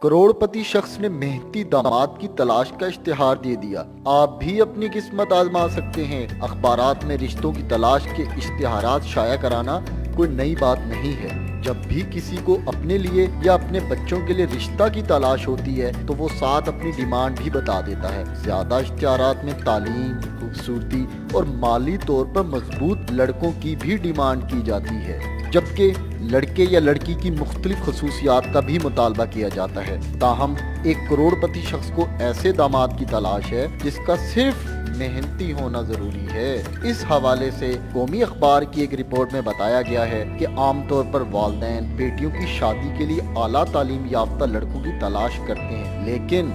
करोड़पति शख्स ने मेहनती दामाद की तलाश का इश्तिहार दे दिया। आप भी अपनी किस्मत आजमा सकते हैं। अखबारात में रिश्तों की तलाश के इश्तिहारात शाया कराना कोई नई बात नहीं है। जब भी किसी को अपने लिए या अपने बच्चों के लिए रिश्ता की तलाश होती है तो वो साथ अपनी डिमांड भी बता देता है। ज्यादा इश्तिहारात में तालीम, खूबसूरती और माली तौर पर मजबूत लड़कों की भी डिमांड की जाती है, जबकि लड़के या लड़की की मुख्तलिफ खसूसियात का भी मुतालबा किया जाता है। ताहम एक करोड़पति शख्स को ऐसे दामाद की तलाश है जिसका सिर्फ मेहनती होना जरूरी है। इस हवाले से कौमी अखबार की एक रिपोर्ट में बताया गया है कि आमतौर पर वालिदैन बेटियों की शादी के लिए आला तालीम याफ्ता लड़कों की तलाश करते हैं, लेकिन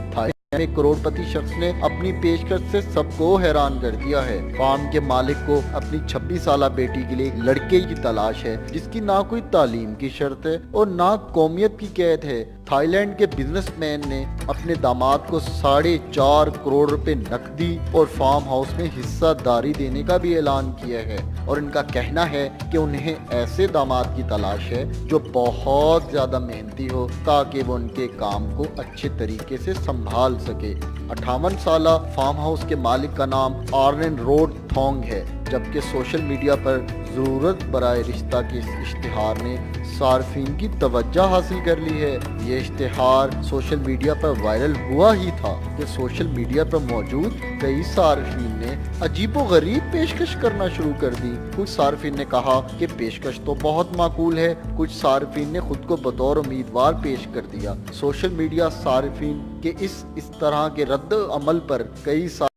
एक करोड़पति शख्स ने अपनी पेशकश से सबको हैरान कर दिया है। फार्म के मालिक को अपनी 26 साला बेटी के लिए एक लड़के की तलाश है जिसकी ना कोई तालीम की शर्त है और ना कौमियत की कैद है। थाईलैंड के बिजनेसमैन ने अपने दामाद को 4.5 करोड़ रुपए नकदी और फार्म हाउस में हिस्सादारी देने का भी ऐलान किया है और इनका कहना है कि उन्हें ऐसे दामाद की तलाश है जो बहुत ज्यादा मेहनती हो ताकि वो उनके काम को अच्छे तरीके से संभाल सके। 58 साला फार्म हाउस के मालिक का नाम आर्नेन रोड थोंग है, जबकि सोशल मीडिया पर जरूरत बराए रिश्ता के इस इश्तिहार ने सार्फिन की तवज्जो हासिल कर ली है। ये इश्तिहार सोशल मीडिया पर वायरल हुआ ही था कि सोशल मीडिया पर मौजूद कई सार्फिन ने अजीबोगरीब पेशकश करना शुरू कर दी। कुछ सार्फिन ने कहा कि पेशकश तो बहुत माकूल है, कुछ सार्फिन ने खुद को बतौर उम्मीदवार पेश कर दिया। सोशल मीडिया सार्फिन के इस तरह के रद्द अमल पर कई